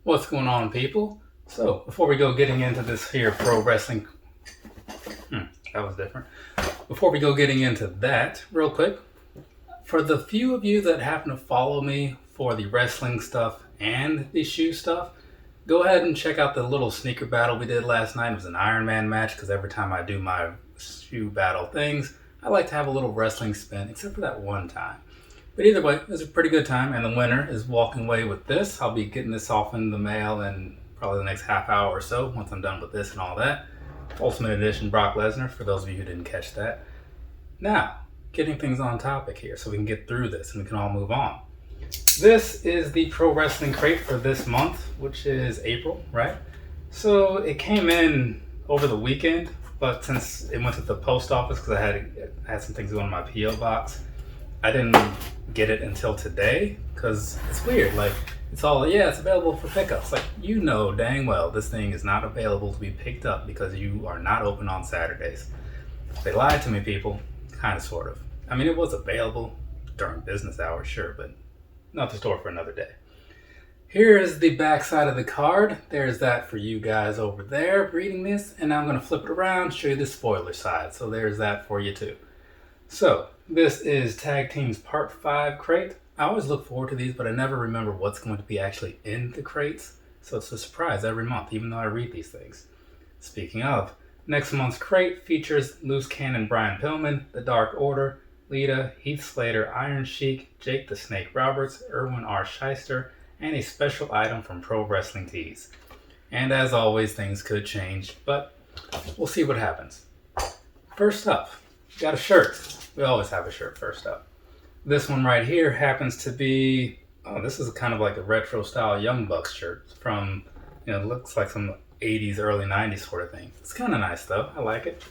What's going on, people? So, before we go getting into this here pro wrestling, that was different. Before we go getting into that, real quick, for the few of you that happen to follow me for the wrestling stuff and the shoe stuff, go ahead and check out the little sneaker battle we did last night. It was an Iron Man match because every time I do my shoe battle things, I like to have a little wrestling spin, except for that one time. But either way, it was a pretty good time, and the winner is walking away with this. I'll be getting this off in the mail in probably the next half hour or so once I'm done with this and all that. Ultimate Edition Brock Lesnar, for those of you who didn't catch that. Now, getting things on topic here so we can get through this and we can all move on. This is the Pro Wrestling Crate for this month, which is April, right? So it came in over the weekend, but since it went to the post office because I had some things going in my P.O. box, I didn't get it until today because it's weird. Like, it's all, yeah, it's available for pickups. Like, you know dang well this thing is not available to be picked up because you are not open on Saturdays. They lied to me, people. Kind of, sort of. I mean, it was available during business hours, sure, but not the store for another day. Here is the back side of the card. There's that for you guys over there reading this, and now I'm going to flip it around, show you the spoiler side. So there's that for you too. So, this is Tag Team's Part 5 crate. I always look forward to these, but I never remember what's going to be actually in the crates. So it's a surprise every month, even though I read these things. Speaking of, next month's crate features Loose Cannon Brian Pillman, The Dark Order, Lita, Heath Slater, Iron Sheik, Jake the Snake Roberts, Irwin R. Schyster, and a special item from Pro Wrestling Tees. And as always, things could change, but we'll see what happens. First up, got a shirt. We always have a shirt first up. This one right here happens to be, this is kind of like a retro style Young Bucks shirt from, it looks like some 80s, early 90s sort of thing. It's kind of nice though, I like it.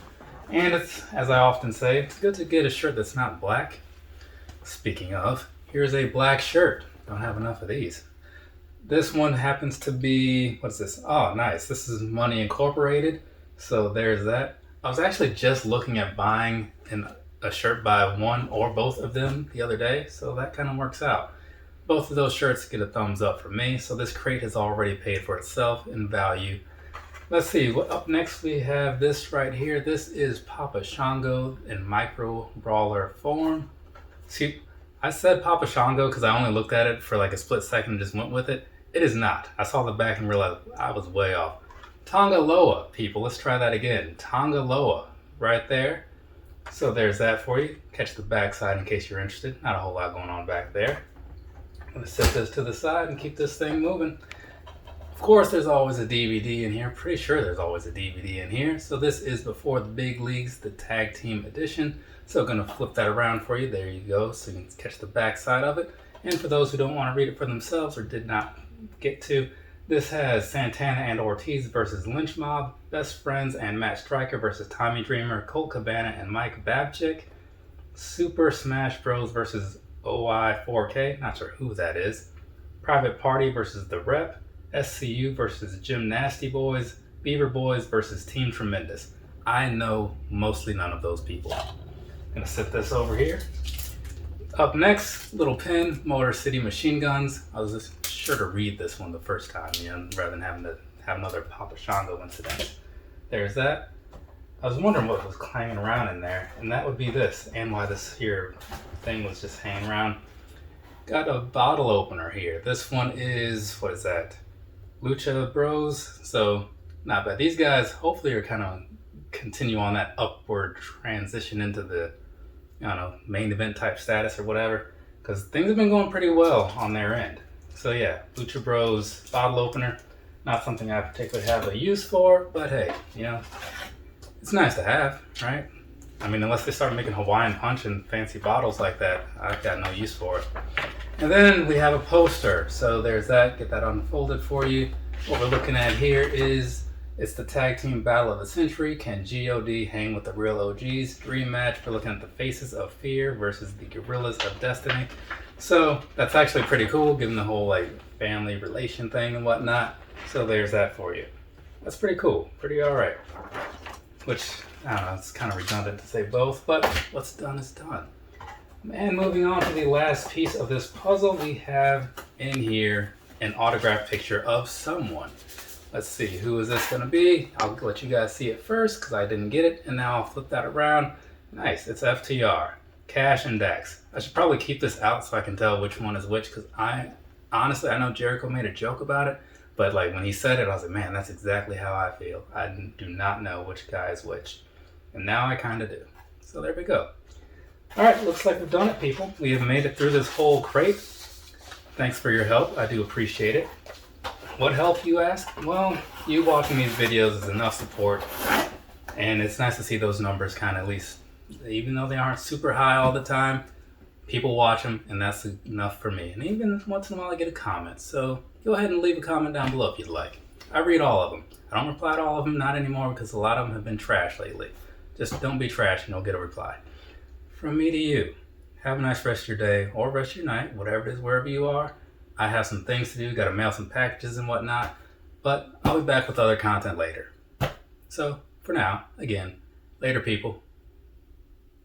And it's, as I often say, it's good to get a shirt that's not black. Speaking of, here's a black shirt. Don't have enough of these. This one happens to be, what's this? Oh, nice. This is Money Incorporated. So there's that. I was actually just looking at buying a shirt by one or both of them the other day, so that kind of works out. Both of those shirts get a thumbs up from me, so this crate has already paid for itself in value. Let's see, up next we have this right here. This is Papa Shango in micro brawler form. See, I said Papa Shango because I only looked at it for like a split second and just went with it. It is not. I saw the back and realized I was way off. Tanga Loa, people. Let's try that again. Tanga Loa, right there. So there's that for you. Catch the back side in case you're interested. Not a whole lot going on back there. I'm going to set this to the side and keep this thing moving. Of course, there's always a DVD in here. Pretty sure there's always a DVD in here. So this is Before the Big Leagues, the Tag Team Edition. So I'm going to flip that around for you. There you go. So you can catch the back side of it. And for those who don't want to read it for themselves or did not get to, this has Santana and Ortiz versus Lynch Mob, Best Friends and Matt Striker versus Tommy Dreamer, Colt Cabana and Mike Babchick, Super Smash Bros. Versus OI4K, not sure who that is, Private Party versus The Rep, SCU versus Gym Nasty Boys, Beaver Boys versus Team Tremendous. I know mostly none of those people. I'm going to set this over here. Up next, little pin, Motor City Machine Guns. I was just sure to read this one the first time, rather than having to have another Papa Shango incident. There's that. I was wondering what was clanging around in there, and that would be this, and why this here thing was just hanging around. Got a bottle opener here. This one is, what is that? Lucha Bros. So, not bad. These guys hopefully are kind of continue on that upward transition into the, main event type status or whatever, because things have been going pretty well on their end. So yeah, Lucha Bros bottle opener, not something I particularly have a use for, but hey, it's nice to have, right? I mean, unless they start making Hawaiian Punch and fancy bottles like that, I've got no use for it. And then we have a poster, so there's that, get that unfolded for you. What we're looking at here is, it's the Tag Team Battle of the Century. Can G.O.D. hang with the real OGs? Dream match. We're looking at the Faces of Fear versus the Guerrillas of Destiny. So that's actually pretty cool, given the whole family relation thing and whatnot. So there's that for you. That's pretty cool. Pretty alright. Which, I don't know, it's kind of redundant to say both, but what's done is done. And moving on to the last piece of this puzzle, we have in here an autographed picture of someone. Let's see, who is this going to be? I'll let you guys see it first because I didn't get it, and now I'll flip that around. Nice, it's FTR, Cash and Dax. I should probably keep this out so I can tell which one is which, because honestly, I know Jericho made a joke about it, but like when he said it, I was like, man, that's exactly how I feel. I do not know which guy is which, and now I kind of do. So there we go. All right, looks like we've done it, people. We have made it through this whole crate. Thanks for your help. I do appreciate it. What help, you ask? Well, you watching these videos is enough support, and it's nice to see those numbers kind of, at least, even though they aren't super high all the time, people watch them, and that's enough for me. And even once in a while I get a comment, so go ahead and leave a comment down below if you'd like. I read all of them. I don't reply to all of them, not anymore, because a lot of them have been trash lately. Just don't be trash and you'll get a reply. From me to you, have a nice rest of your day, or rest of your night, whatever it is, wherever you are. I have some things to do, gotta mail some packages and whatnot, but I'll be back with other content later. So, for now, again, later people.